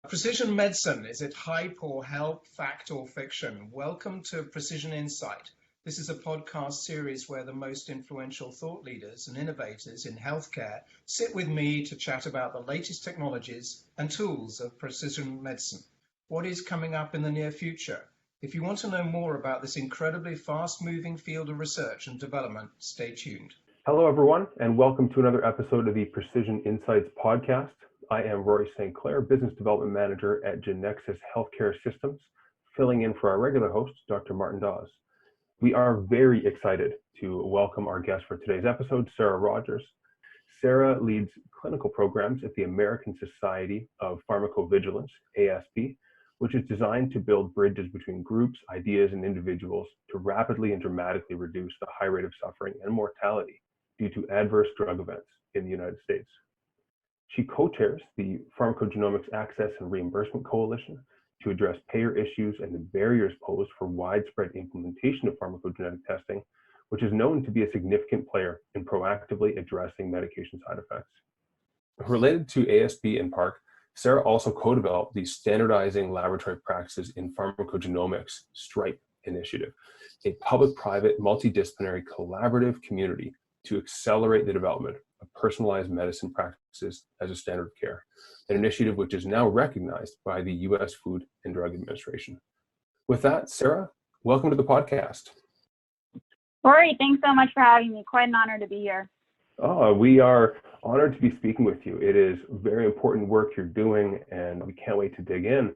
Precision medicine, is it hype or help, fact or fiction? Welcome to Precision Insight. This is a podcast series where the most influential thought leaders and innovators in healthcare sit with me to chat about the latest technologies and tools of precision medicine. What is coming up in the near future? If you want to know more about this incredibly fast-moving field of research and development, stay tuned. Hello, everyone, and welcome to another episode of the Precision Insights podcast. I am Rory St. Clair, Business Development Manager at Genexus Healthcare Systems, filling in for our regular host, Dr. Martin Dawes. We are very excited to welcome our guest for today's episode, Sara Rogers. Sara leads clinical programs at the American Society of Pharmacovigilance, ASP, which is designed to build bridges between groups, ideas, and individuals to rapidly and dramatically reduce the high rate of suffering and mortality due to adverse drug events in the United States. She co-chairs the Pharmacogenomics Access and Reimbursement Coalition to address payer issues and the barriers posed for widespread implementation of pharmacogenetic testing, which is known to be a significant player in proactively addressing medication side effects. Related to ASP and PARC, Sara also co-developed the Standardizing Laboratory Practices in Pharmacogenomics STRIPE initiative, a public-private multidisciplinary collaborative community to accelerate the development of personalized medicine practices as a standard of care, an initiative which is now recognized by the U.S. Food and Drug Administration. With that, Sara, welcome to the podcast. Rory, thanks so much for having me. Quite an honor to be here. Oh, we are honored to be speaking with you. It is very important work you're doing, and we can't wait to dig in.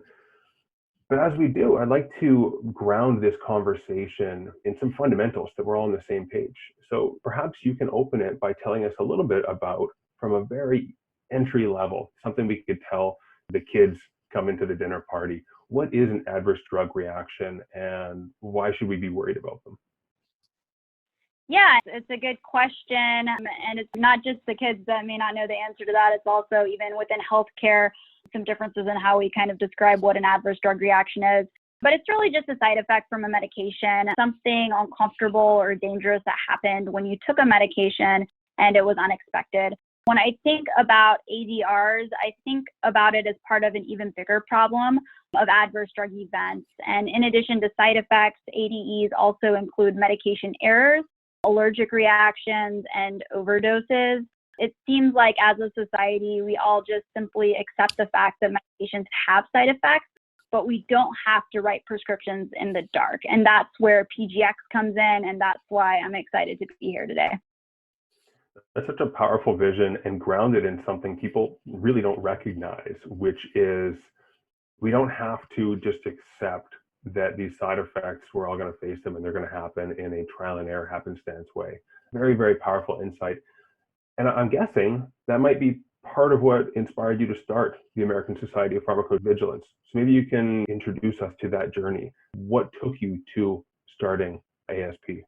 But as we do, I'd like to ground this conversation in some fundamentals that we're all on the same page. So perhaps you can open it by telling us a little bit about, from a very entry level, something we could tell the kids coming to the dinner party. What is an adverse drug reaction and why should we be worried about them? Yeah, it's a good question. And it's not just the kids that may not know the answer to that. It's also even within healthcare, some differences in how we kind of describe what an adverse drug reaction is. But it's really just a side effect from a medication, something uncomfortable or dangerous that happened when you took a medication and it was unexpected. When I think about ADRs, I think about it as part of an even bigger problem of adverse drug events. And in addition to side effects, ADEs also include medication errors, allergic reactions, and overdoses. It seems like as a society, we all just simply accept the fact that medications have side effects, but we don't have to write prescriptions in the dark. And that's where PGX comes in, and that's why I'm excited to be here today. That's such a powerful vision and grounded in something people really don't recognize, which is we don't have to just accept that these side effects, we're all going to face them and they're going to happen in a trial and error happenstance way. Very, very powerful insight. And I'm guessing that might be part of what inspired you to start the American Society of Pharmacovigilance. So maybe you can introduce us to that journey. What took you to starting ASP?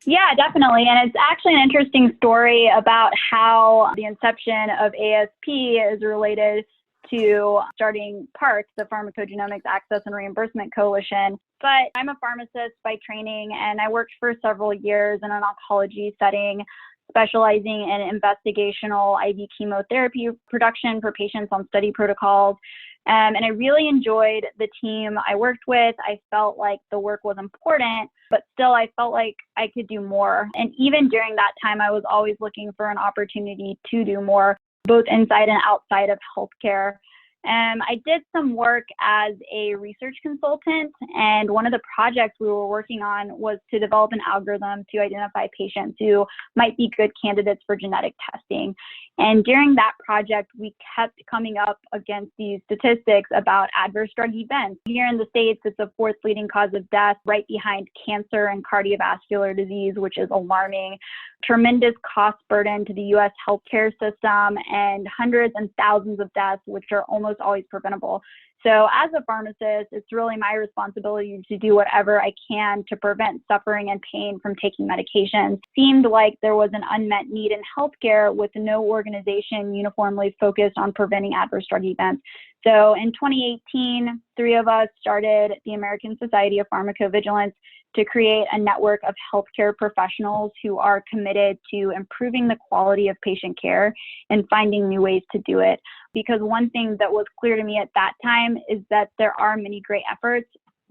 Yeah, definitely. And it's actually an interesting story about how the inception of ASP is related to starting PARC, the Pharmacogenomics Access and Reimbursement Coalition. But I'm a pharmacist by training, and I worked for several years in an oncology setting, specializing in investigational IV chemotherapy production for patients on study protocols. And I really enjoyed the team I worked with. I felt like the work was important, but still I felt like I could do more. And even during that time, I was always looking for an opportunity to do more, both inside and outside of healthcare. I did some work as a research consultant, and one of the projects we were working on was to develop an algorithm to identify patients who might be good candidates for genetic testing. And during that project, we kept coming up against these statistics about adverse drug events. Here in the States, it's the fourth leading cause of death, right behind cancer and cardiovascular disease, which is alarming. Tremendous cost burden to the U.S. healthcare system, and hundreds and thousands of deaths, which are almost always preventable. So as a pharmacist, it's really my responsibility to do whatever I can to prevent suffering and pain from taking medications. Seemed like there was an unmet need in healthcare with no organization uniformly focused on preventing adverse drug events. So in 2018, 3 of us started the American Society of Pharmacovigilance to create a network of healthcare professionals who are committed to improving the quality of patient care and finding new ways to do it. Because one thing that was clear to me at that time is that there are many great efforts,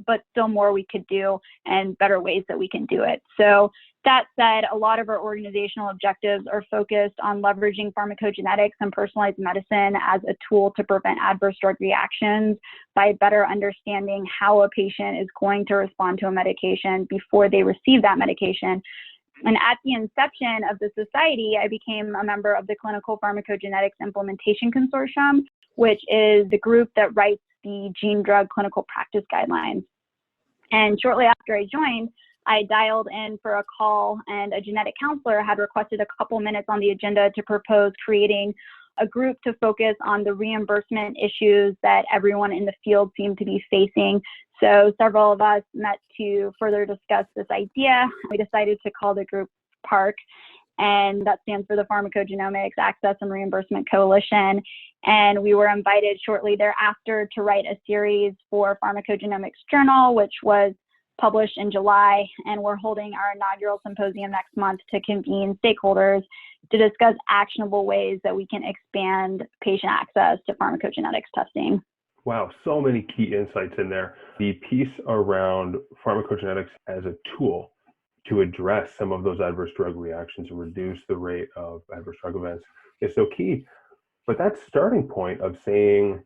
but still more we could do and better ways that we can do it. So that said, a lot of our organizational objectives are focused on leveraging pharmacogenetics and personalized medicine as a tool to prevent adverse drug reactions by better understanding how a patient is going to respond to a medication before they receive that medication. And at the inception of the society, I became a member of the Clinical Pharmacogenetics Implementation Consortium, which is the group that writes the gene drug clinical practice guidelines. And shortly after I joined, I dialed in for a call, and a genetic counselor had requested a couple minutes on the agenda to propose creating a group to focus on the reimbursement issues that everyone in the field seemed to be facing. So several of us met to further discuss this idea. We decided to call the group PARC, and that stands for the Pharmacogenomics Access and Reimbursement Coalition. And we were invited shortly thereafter to write a series for Pharmacogenomics Journal, which was published in July, and we're holding our inaugural symposium next month to convene stakeholders to discuss actionable ways that we can expand patient access to pharmacogenetics testing. Wow, so many key insights in there. The piece around pharmacogenetics as a tool to address some of those adverse drug reactions and reduce the rate of adverse drug events is so key. But that starting point of saying,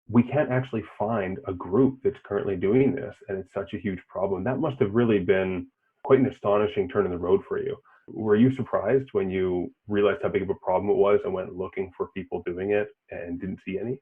we can't actually find a group that's currently doing this, and it's such a huge problem. That must have really been quite an astonishing turn in the road for you. Were you surprised when you realized how big of a problem it was and went looking for people doing it and didn't see any?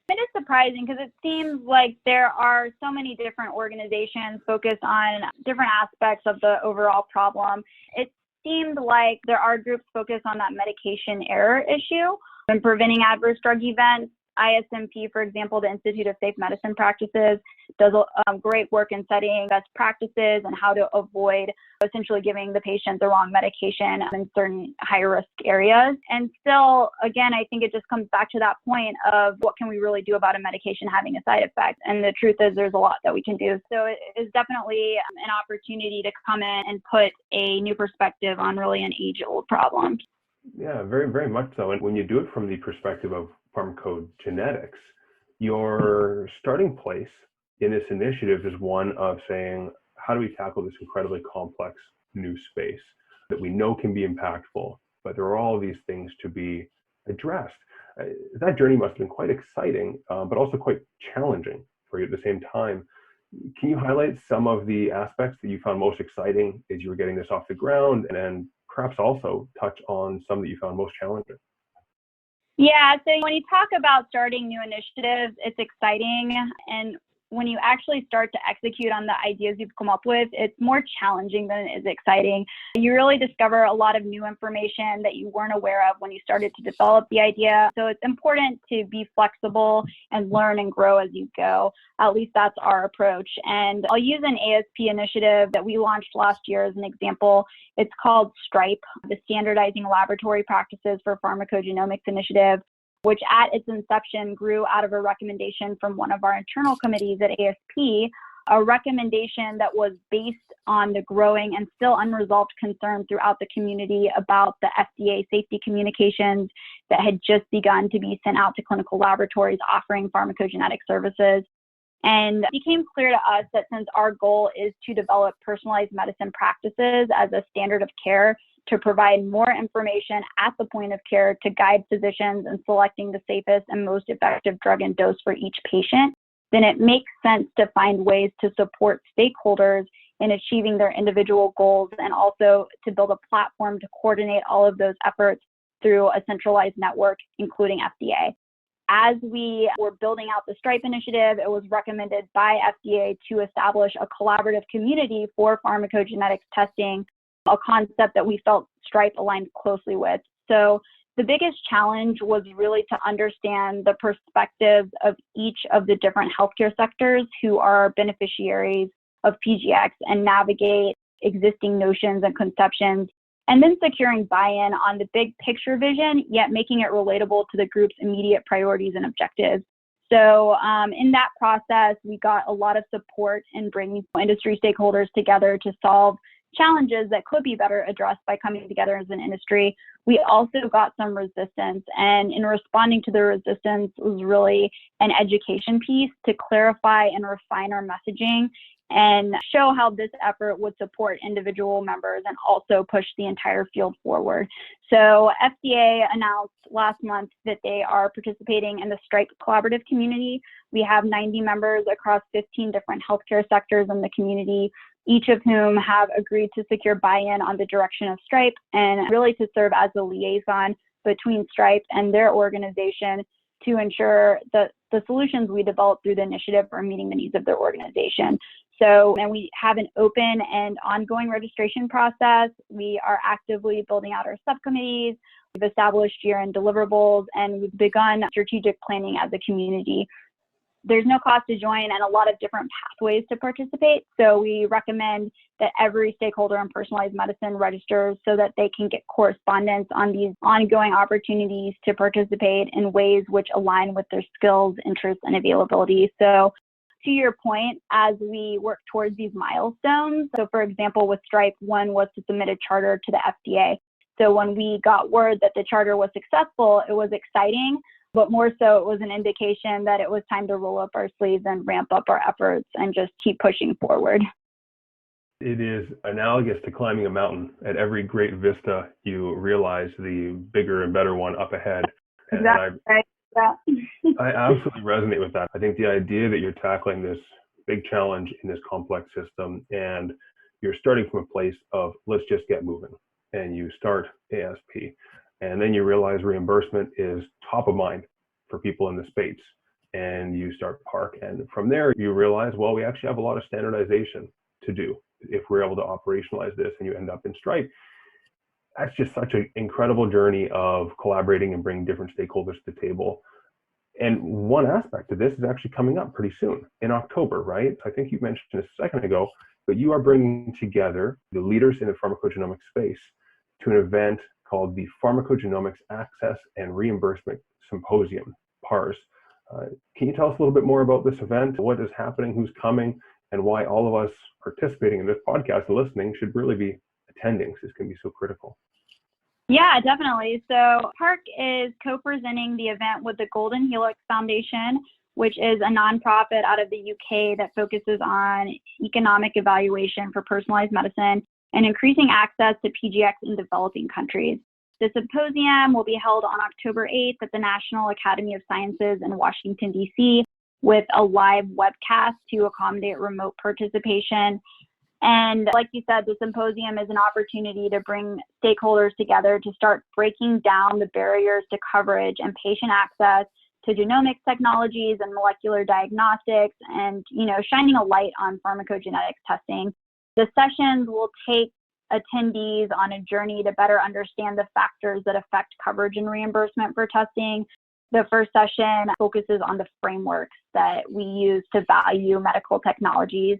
It is surprising because it seems like there are so many different organizations focused on different aspects of the overall problem. It seemed like there are groups focused on that medication error issue and preventing adverse drug events. ISMP, for example, the Institute of Safe Medicine Practices, does great work in setting best practices and how to avoid essentially giving the patient the wrong medication in certain high-risk areas. And still, again, I think it just comes back to that point of what can we really do about a medication having a side effect? And the truth is there's a lot that we can do. So it is definitely an opportunity to come in and put a new perspective on really an age-old problem. Yeah, very, very much so. And when you do it from the perspective of pharmacogenetics, your starting place in this initiative is one of saying, how do we tackle this incredibly complex new space that we know can be impactful, but there are all of these things to be addressed. That journey must have been quite exciting, but also quite challenging for you at the same time. Can you highlight some of the aspects that you found most exciting as you were getting this off the ground, and perhaps also touch on some that you found most challenging? Yeah, so when you talk about starting new initiatives, it's exciting. And when you actually start to execute on the ideas you've come up with, it's more challenging than it is exciting. You really discover a lot of new information that you weren't aware of when you started to develop the idea. So it's important to be flexible and learn and grow as you go. At least that's our approach. And I'll use an ASP initiative that we launched last year as an example. It's called STRIPE, the Standardizing Laboratory Practices for Pharmacogenomics Initiative, which at its inception grew out of a recommendation from one of our internal committees at ASP, a recommendation that was based on the growing and still unresolved concern throughout the community about the FDA safety communications that had just begun to be sent out to clinical laboratories offering pharmacogenetic services. And it became clear to us that since our goal is to develop personalized medicine practices as a standard of care, to provide more information at the point of care to guide physicians in selecting the safest and most effective drug and dose for each patient, then it makes sense to find ways to support stakeholders in achieving their individual goals, and also to build a platform to coordinate all of those efforts through a centralized network, including FDA. As we were building out the STRIPE initiative, it was recommended by FDA to establish a collaborative community for pharmacogenetics testing, a concept that we felt STRIPE aligned closely with. So the biggest challenge was really to understand the perspectives of each of the different healthcare sectors who are beneficiaries of PGX and navigate existing notions and conceptions, and then securing buy-in on the big picture vision, yet making it relatable to the group's immediate priorities and objectives. So in that process, we got a lot of support in bringing industry stakeholders together to solve challenges that could be better addressed by coming together as an industry. We also got some resistance, and in responding to the resistance was really an education piece to clarify and refine our messaging and show how this effort would support individual members and also push the entire field forward. So FDA announced last month that they are participating in the STRIPE collaborative community. We have 90 members across 15 different healthcare sectors in the community, each of whom have agreed to secure buy-in on the direction of STRIPE and really to serve as a liaison between STRIPE and their organization to ensure that the solutions we develop through the initiative are meeting the needs of their organization. So, and we have an open and ongoing registration process. We are actively building out our subcommittees. We've established year-end deliverables, and we've begun strategic planning as a community. There's no cost to join and a lot of different pathways to participate. So we recommend that every stakeholder in personalized medicine registers so that they can get correspondence on these ongoing opportunities to participate in ways which align with their skills, interests, and availability. So to your point, as we work towards these milestones, so for example, with STRIPE, one was to submit a charter to the FDA. So when we got word that the charter was successful, it was exciting, but more so it was an indication that it was time to roll up our sleeves and ramp up our efforts and just keep pushing forward. It is analogous to climbing a mountain. At every great vista, you realize the bigger and better one up ahead. Exactly. Right. Yeah. I absolutely resonate with that. I think the idea that you're tackling this big challenge in this complex system and you're starting from a place of let's just get moving, and you start ASP, and then you realize reimbursement is top of mind for people in the space, and you start PARC, and from there you realize, well, we actually have a lot of standardization to do if we're able to operationalize this, and you end up in STRIPE. That's just such an incredible journey of collaborating and bringing different stakeholders to the table. And one aspect of this is actually coming up pretty soon in October, right? I think you mentioned this a second ago, but you are bringing together the leaders in the pharmacogenomics space to an event called the Pharmacogenomics Access and Reimbursement Symposium, PARS. Can you tell us a little bit more about this event, what is happening, who's coming, and why all of us participating in this podcast and listening should really be attending? This can be so critical. Yeah, definitely. So PARC is co-presenting the event with the Golden Helix Foundation, which is a nonprofit out of the UK that focuses on economic evaluation for personalized medicine and increasing access to PGX in developing countries. The symposium will be held on October 8th at the National Academy of Sciences in Washington, D.C., with a live webcast to accommodate remote participation. And like you said, the symposium is an opportunity to bring stakeholders together to start breaking down the barriers to coverage and patient access to genomics technologies and molecular diagnostics, and shining a light on pharmacogenetics testing. The sessions will take attendees on a journey to better understand the factors that affect coverage and reimbursement for testing. The first session focuses on the frameworks that we use to value medical technologies,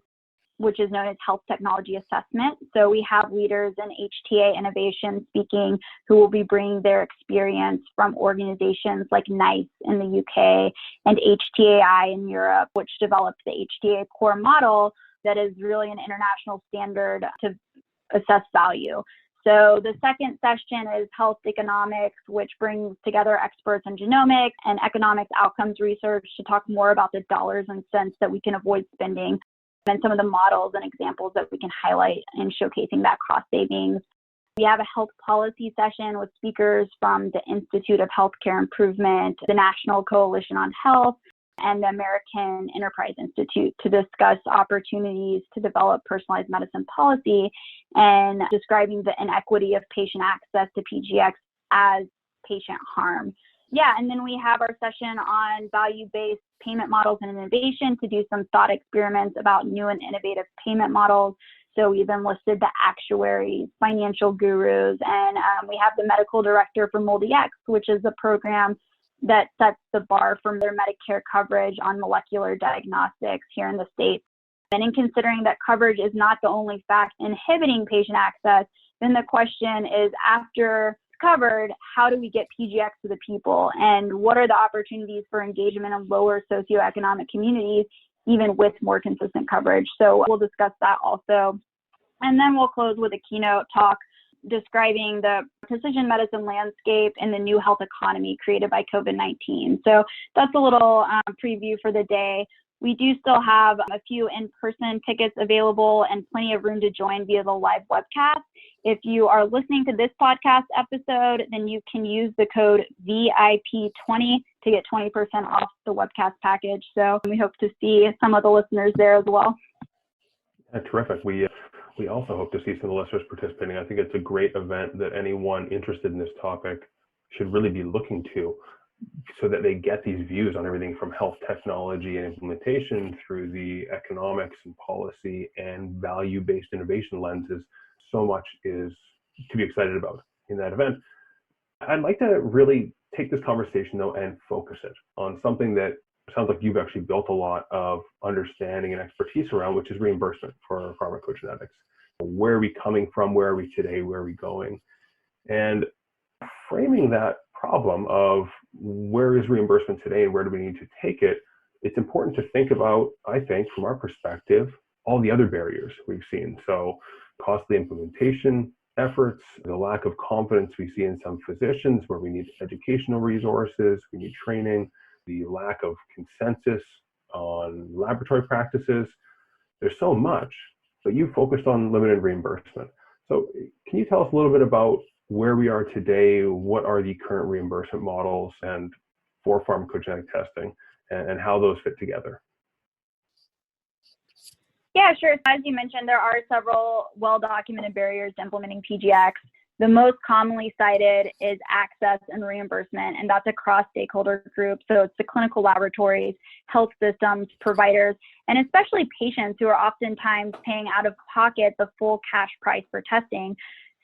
which is known as health technology assessment. So we have leaders in HTA innovation speaking who will be bringing their experience from organizations like NICE in the UK and HTAI in Europe, which developed the HTA core model that is really an international standard to assess value. So the second session is health economics, which brings together experts in genomics and economics outcomes research to talk more about the dollars and cents that we can avoid spending and some of the models and examples that we can highlight in showcasing that cost savings. We have a health policy session with speakers from the Institute of Healthcare Improvement, the National Coalition on Health, and the American Enterprise Institute to discuss opportunities to develop personalized medicine policy and describing the inequity of patient access to PGX as patient harm. Yeah, and then we have our session on value-based payment models and innovation to do some thought experiments about new and innovative payment models. So we've enlisted the actuaries, financial gurus, and we have the medical director for MolDX, which is a program that sets the bar for their Medicare coverage on molecular diagnostics here in the States. And in considering that coverage is not the only fact inhibiting patient access, then the question is, after covered, how do we get PGX to the people? And what are the opportunities for engagement in lower socioeconomic communities, even with more consistent coverage? So we'll discuss that also. And then we'll close with a keynote talk describing the precision medicine landscape and the new health economy created by COVID-19. So that's a little preview for the day. We do still have a few in-person tickets available and plenty of room to join via the live webcast. If you are listening to this podcast episode, then you can use the code VIP20 to get 20% off the webcast package. So we hope to see some of the listeners there as well. Terrific. We also hope to see some of the listeners participating. I think it's a great event that anyone interested in this topic should really be looking to, so that they get these views on everything from health technology and implementation through the economics and policy and value-based innovation lenses. So much is to be excited about in that event. I'd like to really take this conversation though and focus it on something that sounds like you've actually built a lot of understanding and expertise around, which is reimbursement for pharmacogenetics. Where are we coming from? Where are we today? Where are we going? And framing that problem of where is reimbursement today and where do we need to take it, it's important to think about, I think, from our perspective, all the other barriers we've seen. So costly implementation efforts, the lack of confidence we see in some physicians where we need educational resources, we need training, the lack of consensus on laboratory practices. There's so much, but you focused on limited reimbursement. So can you tell us a little bit about where we are today, what are the current reimbursement models and for pharmacogenetic testing, and how those fit together? Yeah, sure. As you mentioned, there are several well-documented barriers to implementing PGX. The most commonly cited is access and reimbursement, and that's across stakeholder groups. So it's the clinical laboratories, health systems, providers, and especially patients who are oftentimes paying out of pocket the full cash price for testing.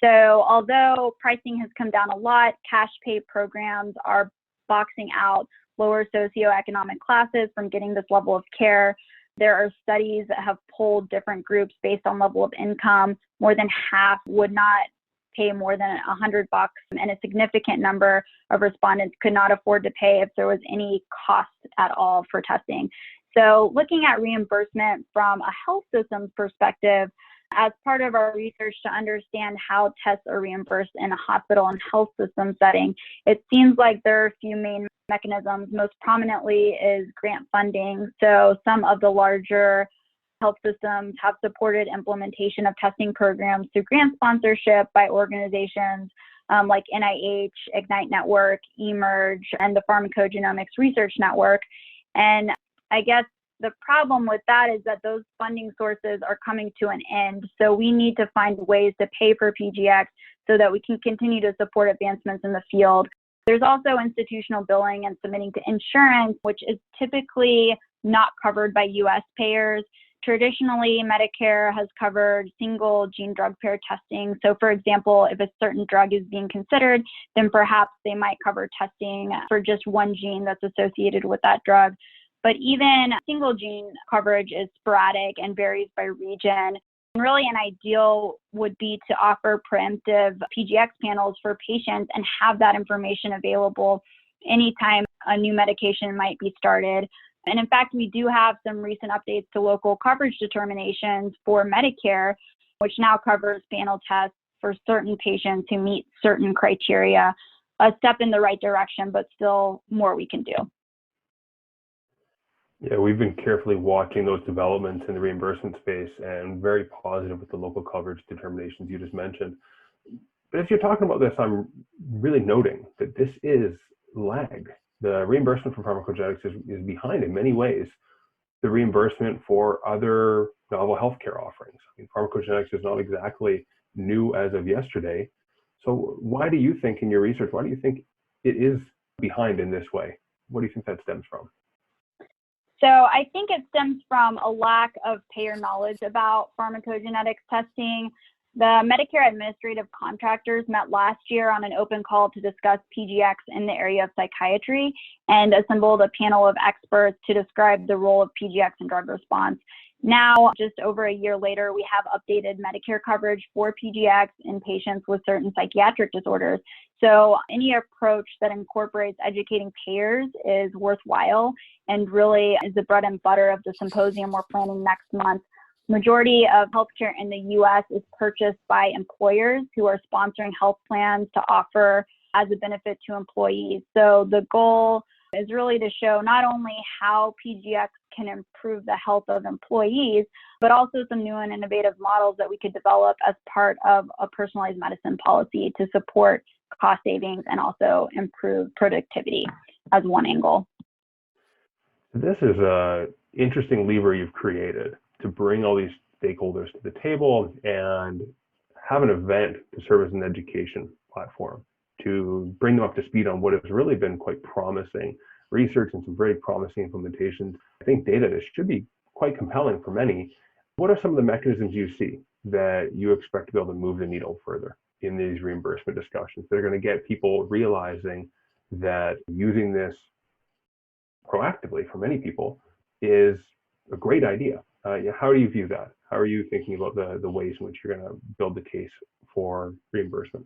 So although pricing has come down a lot, cash pay programs are boxing out lower socioeconomic classes from getting this level of care. There are studies that have polled different groups based on level of income. More than half would not pay more than $100, and a significant number of respondents could not afford to pay if there was any cost at all for testing. So looking at reimbursement from a health systems perspective, as part of our research to understand how tests are reimbursed in a hospital and health system setting, it seems like there are a few main mechanisms. Most prominently is grant funding. So some of the larger health systems have supported implementation of testing programs through grant sponsorship by organizations like NIH, Ignite Network, eMERGE, and the Pharmacogenomics Research Network. And I guess the problem with that is that those funding sources are coming to an end. So we need to find ways to pay for PGX so that we can continue to support advancements in the field. There's also institutional billing and submitting to insurance, which is typically not covered by US payers. Traditionally, Medicare has covered single gene drug pair testing. So for example, if a certain drug is being considered, then perhaps they might cover testing for just one gene that's associated with that drug. But even single gene coverage is sporadic and varies by region. And really an ideal would be to offer preemptive PGX panels for patients and have that information available anytime a new medication might be started. And in fact, we do have some recent updates to local coverage determinations for Medicare, which now covers panel tests for certain patients who meet certain criteria. A step in the right direction, but still more we can do. Yeah, we've been carefully watching those developments in the reimbursement space and very positive with the local coverage determinations you just mentioned. But as you're talking about this, I'm really noting that this is lag. The reimbursement for pharmacogenetics is behind in many ways the reimbursement for other novel healthcare offerings. I mean, pharmacogenetics is not exactly new as of yesterday. So why do you think in your research, why do you think it is behind in this way? What do you think that stems from? So I think it stems from a lack of payer knowledge about pharmacogenetics testing. The Medicare administrative contractors met last year on an open call to discuss PGX in the area of psychiatry and assembled a panel of experts to describe the role of PGX in drug response. Now, just over a year later, we have updated Medicare coverage for PGX in patients with certain psychiatric disorders. So any approach that incorporates educating payers is worthwhile and really is the bread and butter of the symposium we're planning next month. Majority of healthcare in the U.S. is purchased by employers who are sponsoring health plans to offer as a benefit to employees. So the goal is really to show not only how PGX can improve the health of employees, but also some new and innovative models that we could develop as part of a personalized medicine policy to support cost savings and also improve productivity as one angle. This is an interesting lever you've created to bring all these stakeholders to the table and have an event to serve as an education platform to bring them up to speed on what has really been quite promising research and some very promising implementations. I think data that should be quite compelling for many. What are some of the mechanisms you see that you expect to be able to move the needle further in these reimbursement discussions that are going to get people realizing that using this proactively for many people is a great idea? How do you view that? How are you thinking about the ways in which you're going to build the case for reimbursement?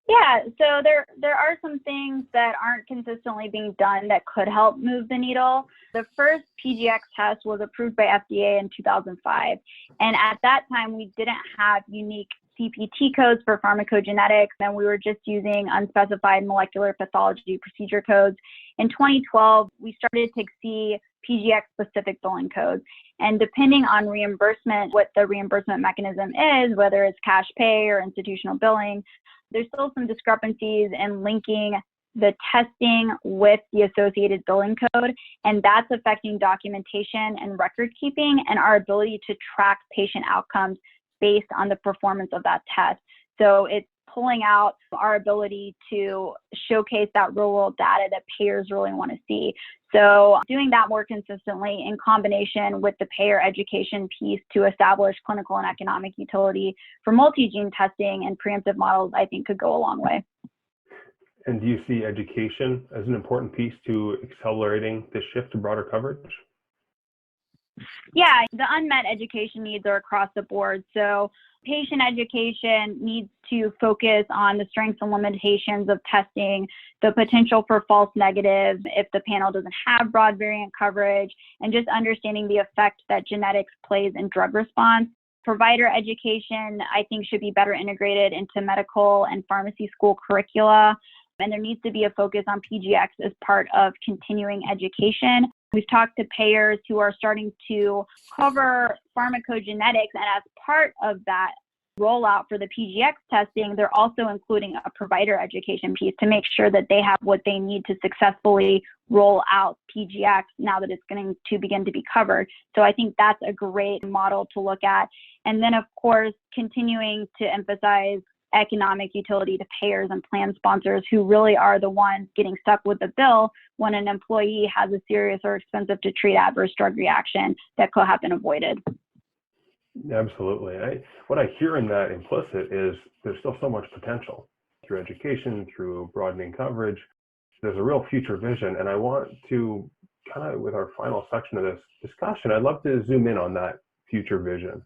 Yeah, so there are some things that aren't consistently being done that could help move the needle. The first PGX test was approved by FDA in 2005. And at that time, we didn't have unique CPT codes for pharmacogenetics, and we were just using unspecified molecular pathology procedure codes. In 2012, we started to see PGX-specific billing codes. And depending on reimbursement, what the reimbursement mechanism is, whether it's cash pay or institutional billing, there's still some discrepancies in linking the testing with the associated billing code, and that's affecting documentation and record keeping and our ability to track patient outcomes based on the performance of that test. So it's pulling out our ability to showcase that real-world data that payers really want to see. So doing that more consistently in combination with the payer education piece to establish clinical and economic utility for multi-gene testing and preemptive models, I think could go a long way. And do you see education as an important piece to accelerating the shift to broader coverage? Yeah, the unmet education needs are across the board. So patient education needs to focus on the strengths and limitations of testing, the potential for false negatives if the panel doesn't have broad variant coverage, and just understanding the effect that genetics plays in drug response. Provider education, I think, should be better integrated into medical and pharmacy school curricula. And there needs to be a focus on PGX as part of continuing education. We've talked to payers who are starting to cover pharmacogenetics, and as part of that rollout for the PGX testing, they're also including a provider education piece to make sure that they have what they need to successfully roll out PGX now that it's going to begin to be covered. So I think that's a great model to look at. And then, of course, continuing to emphasize economic utility to payers and plan sponsors who really are the ones getting stuck with the bill when an employee has a serious or expensive to treat adverse drug reaction that could have been avoided. Absolutely. What I hear in that implicit is there's still so much potential through education, through broadening coverage. There's a real future vision. And I want to kind of, with our final section of this discussion, I'd love to zoom in on that future vision.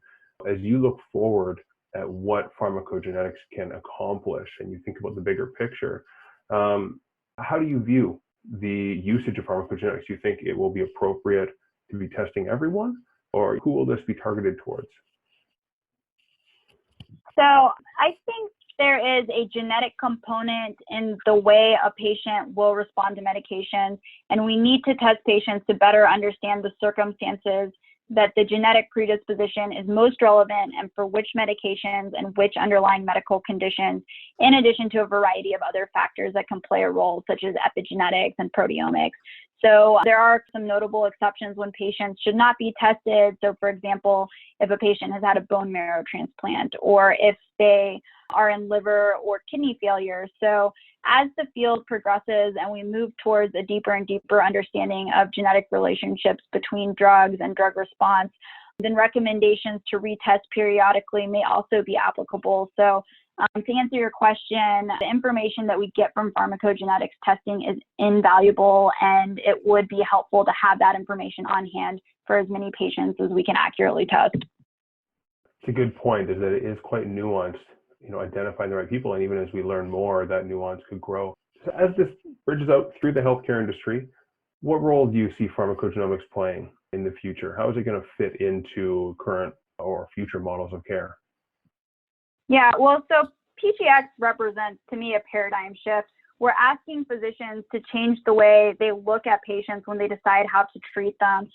As you look forward at what pharmacogenetics can accomplish and you think about the bigger picture, how do you view the usage of pharmacogenetics? Do you think it will be appropriate to be testing everyone, or who will this be targeted towards? So I think there is a genetic component in the way a patient will respond to medications, and we need to test patients to better understand the circumstances that the genetic predisposition is most relevant and for which medications and which underlying medical conditions, in addition to a variety of other factors that can play a role, such as epigenetics and proteomics. So there are some notable exceptions when patients should not be tested. So for example, if a patient has had a bone marrow transplant or if they are in liver or kidney failure. So as the field progresses and we move towards a deeper and deeper understanding of genetic relationships between drugs and drug response, then recommendations to retest periodically may also be applicable. So To answer your question, the information that we get from pharmacogenetics testing is invaluable, and it would be helpful to have that information on hand for as many patients as we can accurately test. It's a good point, is that it is quite nuanced, identifying the right people, and even as we learn more, that nuance could grow. So as this bridges out through the healthcare industry, what role do you see pharmacogenomics playing in the future? How is it going to fit into current or future models of care? Yeah, well, so PGX represents, to me, a paradigm shift. We're asking physicians to change the way they look at patients when they decide how to treat them.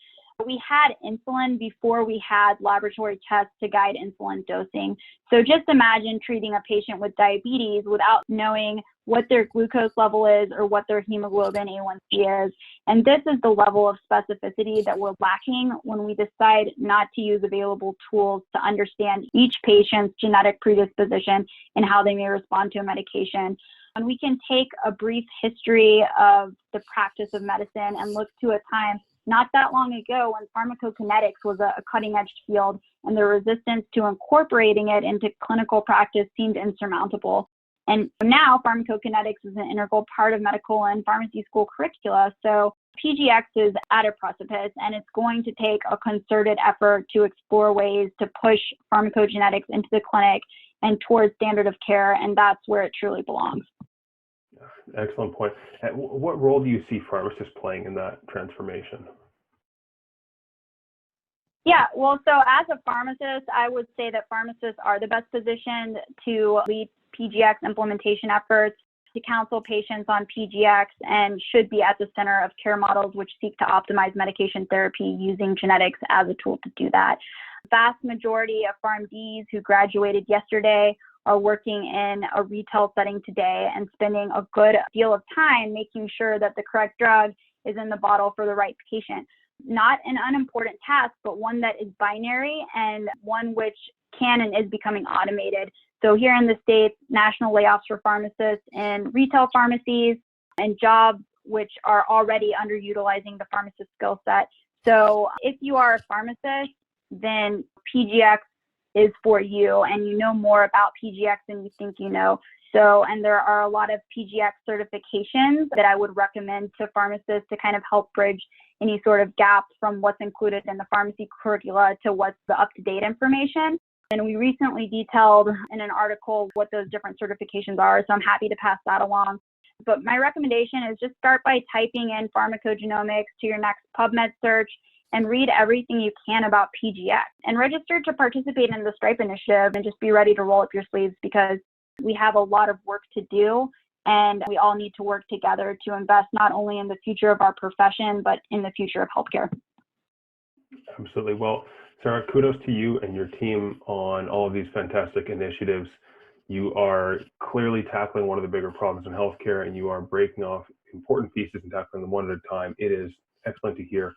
We had insulin before we had laboratory tests to guide insulin dosing. So just imagine treating a patient with diabetes without knowing what their glucose level is or what their hemoglobin A1C is. And this is the level of specificity that we're lacking when we decide not to use available tools to understand each patient's genetic predisposition and how they may respond to a medication. And we can take a brief history of the practice of medicine and look to a time not that long ago when pharmacogenetics was a cutting-edge field, and the resistance to incorporating it into clinical practice seemed insurmountable. And now pharmacogenetics is an integral part of medical and pharmacy school curricula. So PGX is at a precipice, and it's going to take a concerted effort to explore ways to push pharmacogenetics into the clinic and towards standard of care, and that's where it truly belongs. Excellent point. What role do you see pharmacists playing in that transformation? Yeah, well, so as a pharmacist, I would say that pharmacists are the best positioned to lead PGX implementation efforts, to counsel patients on PGX, and should be at the center of care models which seek to optimize medication therapy using genetics as a tool to do that. The vast majority of PharmDs who graduated yesterday are working in a retail setting today and spending a good deal of time making sure that the correct drug is in the bottle for the right patient. Not an unimportant task, but one that is binary and one which can and is becoming automated. So here in the States, national layoffs for pharmacists in retail pharmacies and jobs which are already underutilizing the pharmacist skill set. So if you are a pharmacist, then PGX is for you, and you know more about PGX than you think you know. So, and there are a lot of PGX certifications that I would recommend to pharmacists to kind of help bridge any sort of gap from what's included in the pharmacy curricula to what's the up-to-date information. And we recently detailed in an article what those different certifications are, so I'm happy to pass that along. But my recommendation is just start by typing in pharmacogenomics to your next PubMed search and read everything you can about PGX, and register to participate in the Stripe initiative, and just be ready to roll up your sleeves, because we have a lot of work to do, and we all need to work together to invest not only in the future of our profession, but in the future of healthcare. Absolutely. Well, Sara, kudos to you and your team on all of these fantastic initiatives. You are clearly tackling one of the bigger problems in healthcare, and you are breaking off important pieces and tackling them one at a time. It is excellent to hear.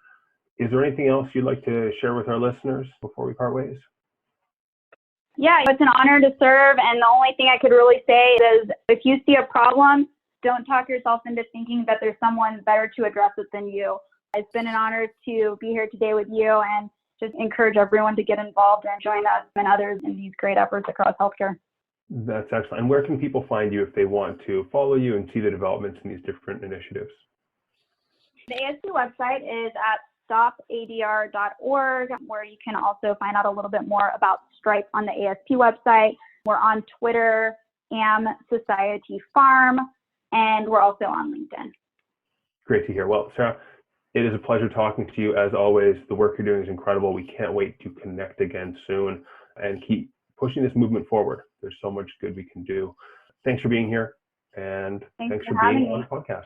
Is there anything else you'd like to share with our listeners before we part ways? Yeah, it's an honor to serve. And the only thing I could really say is, if you see a problem, don't talk yourself into thinking that there's someone better to address it than you. It's been an honor to be here today with you, and just encourage everyone to get involved and join us and others in these great efforts across healthcare. That's excellent. And where can people find you if they want to follow you and see the developments in these different initiatives? The ASP website is at stopadr.org, where you can also find out a little bit more about Stripe on the ASP website. We're on Twitter, Society Pharm, and we're also on LinkedIn. Great to hear. Well, Sara, it is a pleasure talking to you as always. The work you're doing is incredible. We can't wait to connect again soon and keep pushing this movement forward. There's so much good we can do. Thanks for being here, and thanks for being on the podcast.